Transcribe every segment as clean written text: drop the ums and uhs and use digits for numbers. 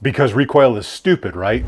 Because recoil is stupid, right?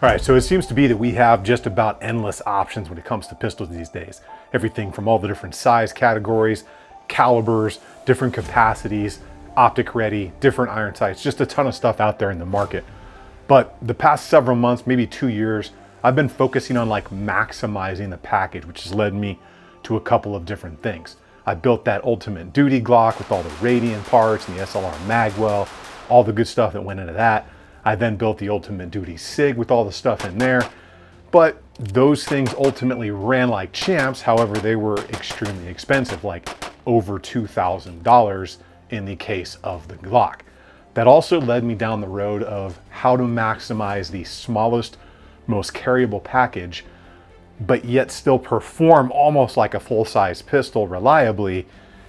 All right, so it seems to be that we have just about endless options when it comes to pistols these days. Everything from all the different size categories, calibers, different capacities, optic ready, different iron sights, just a ton of stuff out there in the market. But the past several months, maybe 2 years, I've been focusing on like maximizing the package, which has led me to a couple of different things. I built that ultimate duty Glock with all the radiant parts and the SLR magwell, all the good stuff that went into that. I then built the ultimate duty Sig with all the stuff in there. But those things ultimately ran like champs. However, they were extremely expensive, like over $2,000 in the case of the Glock. That also led me down the road of how to maximize the smallest, most carryable package, but yet still perform almost like a full-size pistol reliably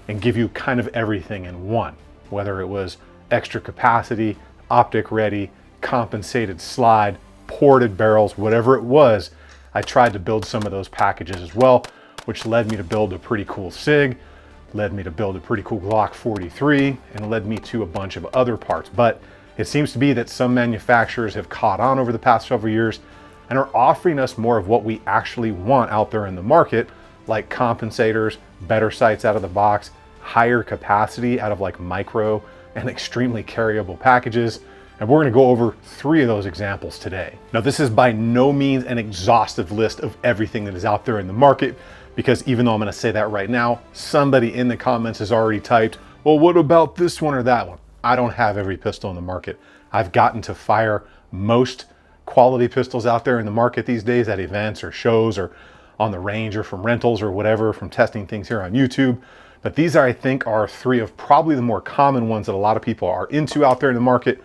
and give you kind of everything in one, whether it was extra capacity, optic ready, compensated slide, ported barrels, whatever it was. I tried to build some of those packages as well, which led me to build a pretty cool Sig, led me to build a pretty cool Glock 43, and led me to a bunch of other parts. But it seems to be that some manufacturers have caught on over the past several years and are offering us more of what we actually want out there in the market, like compensators, better sights out of the box, higher capacity out of like micro and extremely carryable packages. And we're gonna go over 3 of those examples today. Now, this is by no means an exhaustive list of everything that is out there in the market, because even though I'm gonna say that right now, somebody in the comments has already typed, well, what about this one or that one? I don't have every pistol in the market. I've gotten to fire most quality pistols out there in the market these days at events or shows or on the range or from rentals or whatever, from testing things here on YouTube. But these I think are 3 of probably the more common ones that a lot of people are into out there in the market.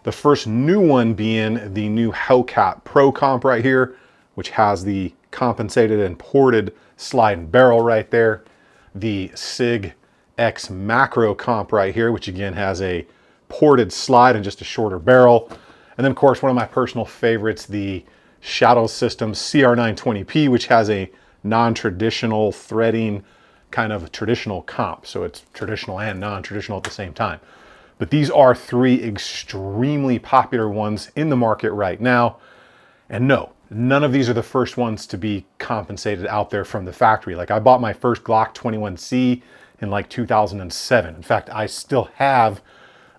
The first new one being the new Hellcat Pro Comp right here, which has the compensated and ported slide and barrel right there. The Sig Xmacro Comp right here, which again has a ported slide and just a shorter barrel. And then of course, one of my personal favorites, the Shadow System CR920P, which has a non-traditional threading kind of traditional comp. So it's traditional and non-traditional at the same time. But these are 3 extremely popular ones in the market right now. And no, none of these are the first ones to be compensated out there from the factory. Like I bought my first Glock 21C in like 2007. In fact, I still have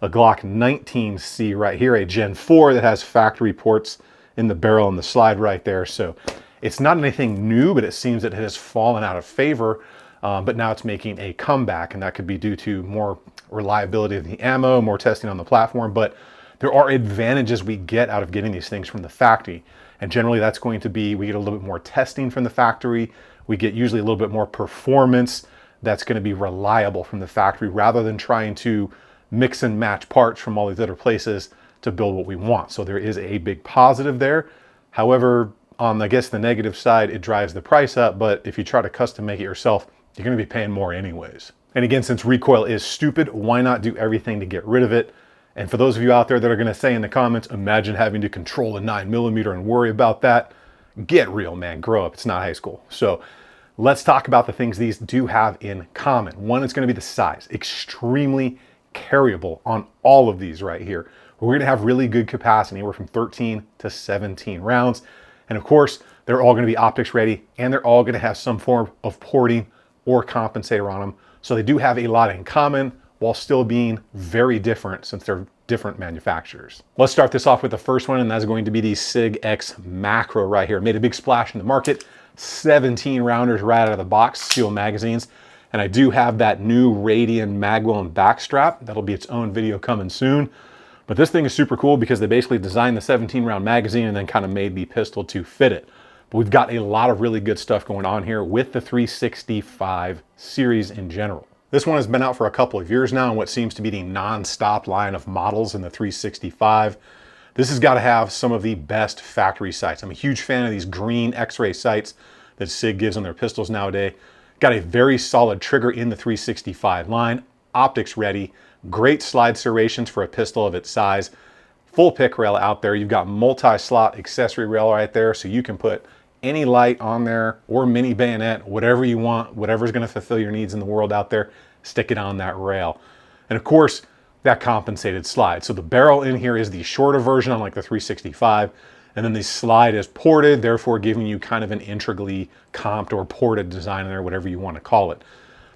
a Glock 19C right here, a Gen 4 that has factory ports in the barrel and the slide right there. So it's not anything new, but it seems that it has fallen out of favor. But now it's making a comeback, and that could be due to more reliability of the ammo, more testing on the platform. But there are advantages we get out of getting these things from the factory. And generally that's going to be, we get a little bit more testing from the factory. We get usually a little bit more performance that's going to be reliable from the factory, rather than trying to mix and match parts from all these other places to build what we want. So there is a big positive there. However, on I guess the negative side, it drives the price up. But if you try to custom make it yourself, you're going to be paying more anyways. And again, since recoil is stupid, why not do everything to get rid of it? And for those of you out there that are going to say in the comments, imagine having to control a 9mm and worry about that. Get real, man. Grow up. It's not high school. So let's talk about the things these do have in common. One is going to be the size. Extremely carryable on all of these right here. We're going to have really good capacity, anywhere from 13 to 17 rounds. And of course, they're all going to be optics ready, and they're all going to have some form of porting or compensator on them. So they do have a lot in common while still being very different, since they're different manufacturers. Let's start this off with the first one, and that's going to be the Sig Xmacro right here. Made a big splash in the market. 17 rounders right out of the box, steel magazines. And I do have that new Radian magwell and back strap. That'll be its own video coming soon. But this thing is super cool because they basically designed the 17 round magazine and then kind of made the pistol to fit it. But we've got a lot of really good stuff going on here with the 365 series in general. This one has been out for a couple of years now in what seems to be the non-stop line of models in the 365. This has got to have some of the best factory sights. I'm a huge fan of these green X-ray sights that Sig gives on their pistols nowadays. Got a very solid trigger in the 365 line, optics ready, great slide serrations for a pistol of its size, full pick rail out there. You've got multi-slot accessory rail right there, so you can put any light on there or mini bayonet, whatever you want, whatever's going to fulfill your needs in the world out there, stick it on that rail. And of course, that compensated slide. So the barrel in here is the shorter version on like the 365, and then the slide is ported, therefore giving you kind of an integrally comped or ported design in there, whatever you want to call it.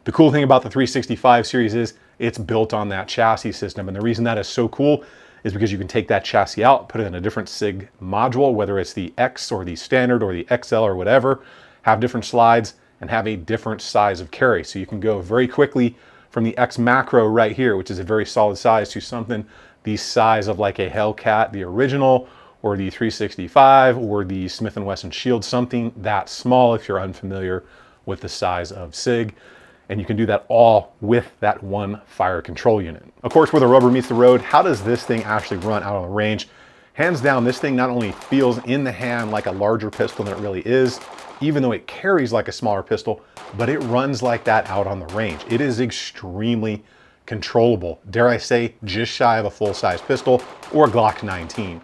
The cool thing about the 365 series is it's built on that chassis system. And the reason that is so cool is because you can take that chassis out, put it in a different Sig module, whether it's the X or the standard or the XL or whatever, have different slides and have a different size of carry. So you can go very quickly from the XMacro right here, which is a very solid size, to something the size of like a Hellcat, the original, or the 365, or the Smith & Wesson Shield, something that small if you're unfamiliar with the size of Sig. And you can do that all with that one fire control unit. Of course, where the rubber meets the road, how does this thing actually run out on the range? Hands down, this thing not only feels in the hand like a larger pistol than it really is, even though it carries like a smaller pistol, but it runs like that out on the range. It is extremely controllable. Dare I say, just shy of a full-size pistol or a Glock 19.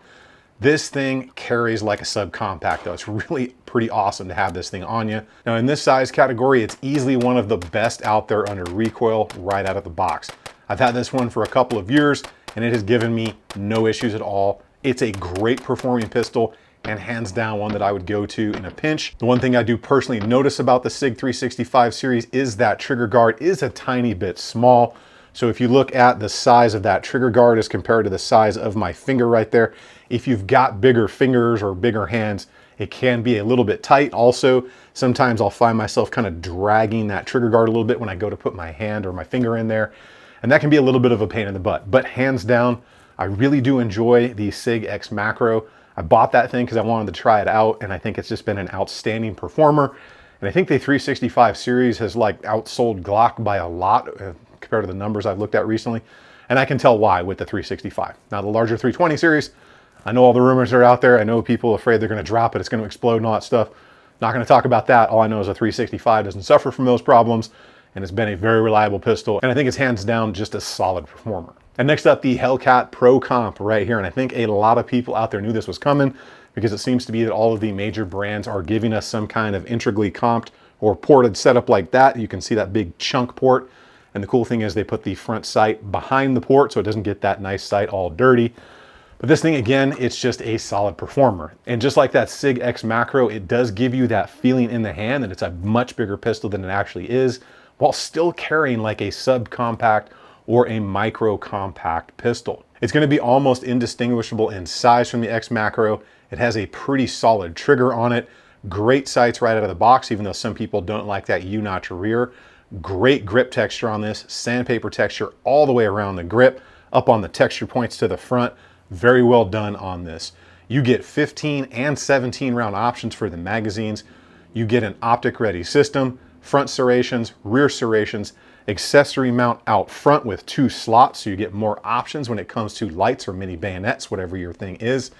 This thing carries like a subcompact though. It's really pretty awesome to have this thing on you. Now in this size category, it's easily one of the best out there under recoil right out of the box. I've had this one for a couple of years and it has given me no issues at all. It's a great performing pistol and hands down one that I would go to in a pinch. The one thing I do personally notice about the Sig 365 series is that trigger guard is a tiny bit small. So if you look at the size of that trigger guard as compared to the size of my finger right there, if you've got bigger fingers or bigger hands, it can be a little bit tight. Also, sometimes I'll find myself kind of dragging that trigger guard a little bit when I go to put my hand or my finger in there. And that can be a little bit of a pain in the butt. But hands down, I really do enjoy the Sig Xmacro. I bought that thing because I wanted to try it out, and I think it's just been an outstanding performer. And I think the 365 series has like outsold Glock by a lot compared to the numbers I've looked at recently. And I can tell why with the 365. Now the larger 320 series, I know all the rumors are out there. I know people are afraid they're going to drop it, it's going to explode and all that stuff. Not going to talk about that. All I know is a 365 doesn't suffer from those problems, and it's been a very reliable pistol. And I think it's hands down just a solid performer. And next up, the Hellcat Pro Comp right here. And I think a lot of people out there knew this was coming because it seems to be that all of the major brands are giving us some kind of integrally comped or ported setup like that. You can see that big chunk port. And the cool thing is they put the front sight behind the port so it doesn't get that nice sight all dirty. But this thing, again, it's just a solid performer. And just like that Sig Xmacro, it does give you that feeling in the hand that it's a much bigger pistol than it actually is, while still carrying like a subcompact or a micro compact pistol. It's going to be almost indistinguishable in size from the Xmacro. It has a pretty solid trigger on it. Great sights right out of the box, even though some people don't like that U-notch rear. Great grip texture on this, sandpaper texture all the way around the grip, up on the texture points to the front. Very well done on this. You get 15 and 17 round options for the magazines. You get an optic ready system, front serrations, rear serrations, accessory mount out front with 2 slots, so you get more options when it comes to lights or mini bayonets, whatever your thing is.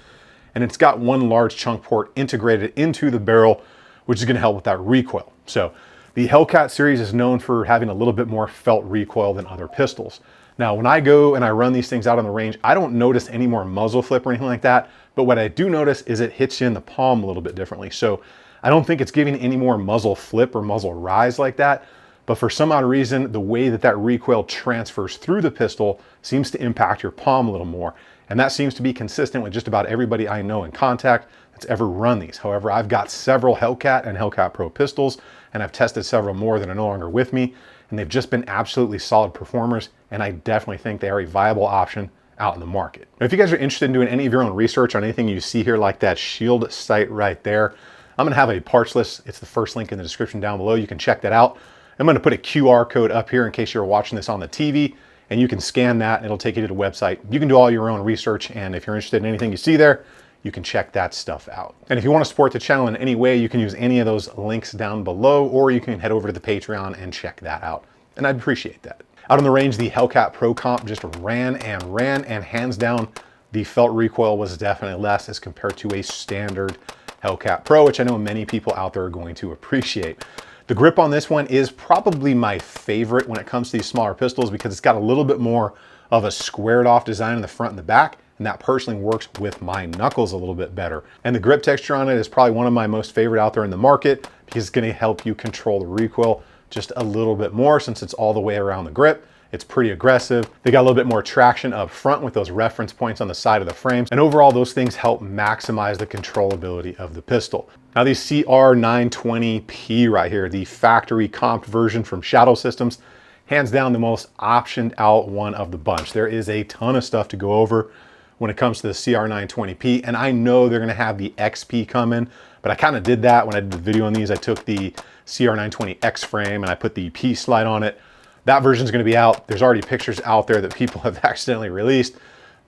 And it's got one large chunk port integrated into the barrel, which is going to help with that recoil. So the Hellcat series is known for having a little bit more felt recoil than other pistols. Now, when I go and I run these things out on the range, I don't notice any more muzzle flip or anything like that. But what I do notice is it hits you in the palm a little bit differently. So I don't think it's giving any more muzzle flip or muzzle rise like that. But for some odd reason, the way that that recoil transfers through the pistol seems to impact your palm a little more. And that seems to be consistent with just about everybody I know in contact that's ever run these. However, I've got several Hellcat and Hellcat Pro pistols, and I've tested several more that are no longer with me, and they've just been absolutely solid performers, and I definitely think they are a viable option out in the market. Now, if you guys are interested in doing any of your own research on anything you see here, like that shield sight right there, I'm gonna have a parts list. It's the first link in the description down below. You can check that out. I'm going to put a QR code up here in case you're watching this on the TV, and you can scan that and it'll take you to the website. You can do all your own research, and if you're interested in anything you see there, you can check that stuff out. And if you want to support the channel in any way, you can use any of those links down below, or you can head over to the Patreon and check that out. And I'd appreciate that. Out on the range, the Hellcat Pro Comp just ran, and hands down, the felt recoil was definitely less as compared to a standard Hellcat Pro, which I know many people out there are going to appreciate. The grip on this one is probably my favorite when it comes to these smaller pistols because it's got a little bit more of a squared off design in the front and the back, and that personally works with my knuckles a little bit better. And the grip texture on it is probably one of my most favorite out there in the market because it's going to help you control the recoil just a little bit more since it's all the way around the grip. It's pretty aggressive. They got a little bit more traction up front with those reference points on the side of the frames. And overall, those things help maximize the controllability of the pistol. Now the CR920P right here, the factory comped version from Shadow Systems, hands down the most optioned out one of the bunch. There is a ton of stuff to go over when it comes to the CR920P. And I know they're gonna have the XP come in, but I kind of did that when I did the video on these. I took the CR920X frame and I put the P slide on it. That version is going to be out. There's already pictures out there that people have accidentally released,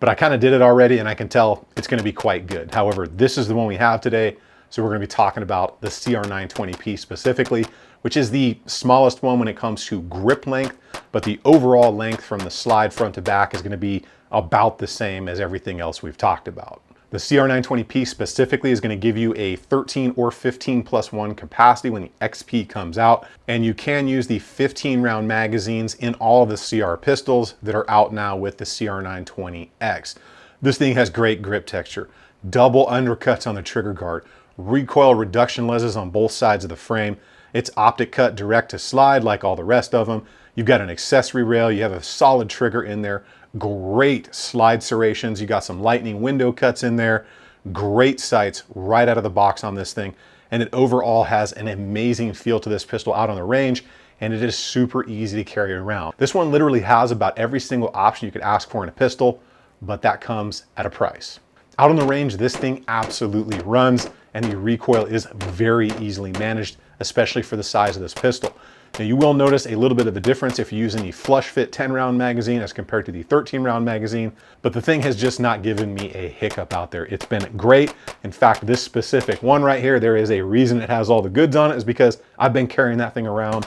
but I kind of did it already and I can tell it's going to be quite good. However, this is the one we have today. So we're going to be talking about the CR920P specifically, which is the smallest one when it comes to grip length, but the overall length from the slide front to back is going to be about the same as everything else we've talked about. The CR920P specifically is going to give you a 13 or 15+1 capacity when the XP comes out, and you can use the 15 round magazines in all of the CR pistols that are out now with the CR920X. This thing has great grip texture, double undercuts on the trigger guard, recoil reduction lenses on both sides of the frame. It's optic cut direct to slide like all the rest of them. You've got an accessory rail, you have a solid trigger in there, great slide serrations, you got some lightning window cuts in there, great sights right out of the box on this thing, and it overall has an amazing feel to this pistol out on the range, and it is super easy to carry around. This one literally has about every single option you could ask for in a pistol, but that comes at a price. Out on the range, this thing absolutely runs, and the recoil is very easily managed, especially for the size of this pistol. Now you will notice a little bit of a difference if you're using the flush fit 10 round magazine as compared to the 13 round magazine, but the thing has just not given me a hiccup out there. It's been great. In fact, this specific one right here, there is a reason it has all the goods on it, is because I've been carrying that thing around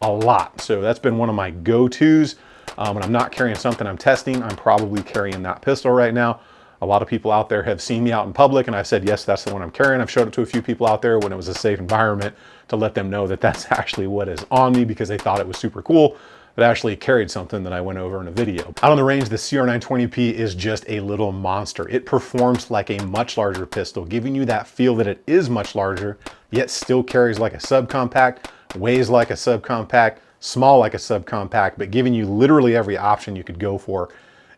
a lot. So that's been one of my go-tos. When I'm not carrying something I'm testing, I'm probably carrying that pistol right now. A lot of people out there have seen me out in public and I've said, yes, that's the one I'm carrying. I've showed it to a few people out there when it was a safe environment to let them know that that's actually what is on me, because they thought it was super cool. It actually carried something that I went over in a video. Out on the range, the CR920P is just a little monster. It performs like a much larger pistol, giving you that feel that it is much larger, yet still carries like a subcompact, weighs like a subcompact, small like a subcompact, but giving you literally every option you could go for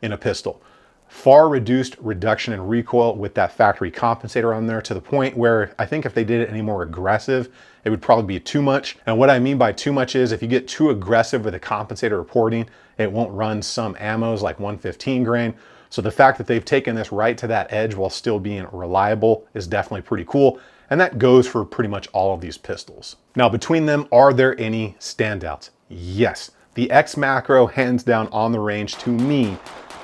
in a pistol. Far reduced reduction in recoil with that factory compensator on there, to the point where I think if they did it any more aggressive, it would probably be too much. And what I mean by too much is if you get too aggressive with the compensator reporting, it won't run some ammos like 115 grain. So the fact that they've taken this right to that edge while still being reliable is definitely pretty cool. And that goes for pretty much all of these pistols. Now between them, are there any standouts? Yes. The Xmacro, hands down on the range, to me,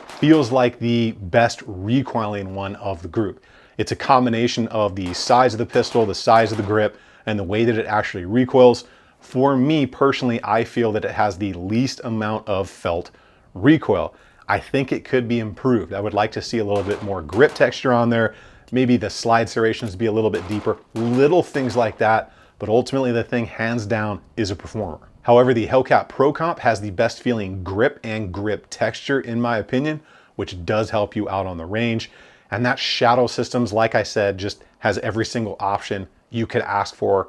feels like the best recoiling one of the group. It's a combination of the size of the pistol, the size of the grip, and the way that it actually recoils. For me personally, I feel that it has the least amount of felt recoil. I think it could be improved. I would like to see a little bit more grip texture on there, maybe the slide serrations be a little bit deeper, little things like that, but ultimately the thing hands down is a performer. However, the Hellcat Pro Comp has the best feeling grip and grip texture in my opinion, which does help you out on the range. And that Shadow Systems, like I said, just has every single option you could ask for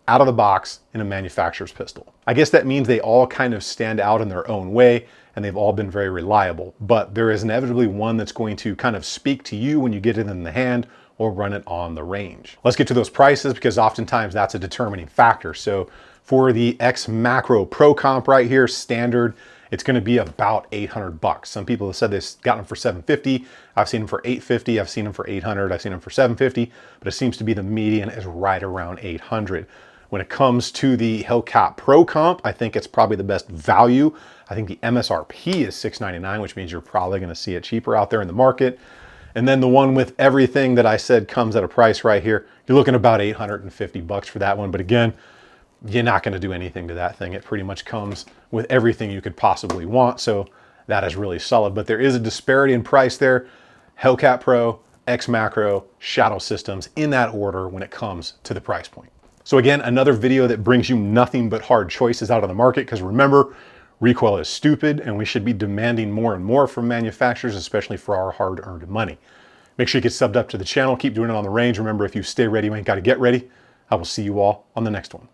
out of the box in a manufacturer's pistol. I guess that means they all kind of stand out in their own way and they've all been very reliable, but there is inevitably one that's going to kind of speak to you when you get it in the hand or run it on the range. Let's get to those prices, because oftentimes that's a determining factor. So for the Xmacro Pro Comp right here, standard, it's going to be about 800 bucks. Some people have said they've gotten them for 750. I've seen them for 850. I've seen them for 800. I've seen them for 750, but it seems to be the median is right around 800. When it comes to the Hellcat Pro Comp, I think it's probably the best value. I think the MSRP is $699, which means you're probably going to see it cheaper out there in the market. And then the one with everything that I said comes at a price right here, you're looking about 850 bucks for that one. But again, you're not going to do anything to that thing. It pretty much comes with everything you could possibly want. So that is really solid. But there is a disparity in price there. Hellcat Pro, XMacro, Shadow systems in that order when it comes to the price point. So again, another video that brings you nothing but hard choices out of the market, because remember, recoil is stupid and we should be demanding more and more from manufacturers, especially for our hard-earned money. Make sure you get subbed up to the channel. Keep doing it on the range. Remember, if you stay ready, you ain't got to get ready. I will see you all on the next one.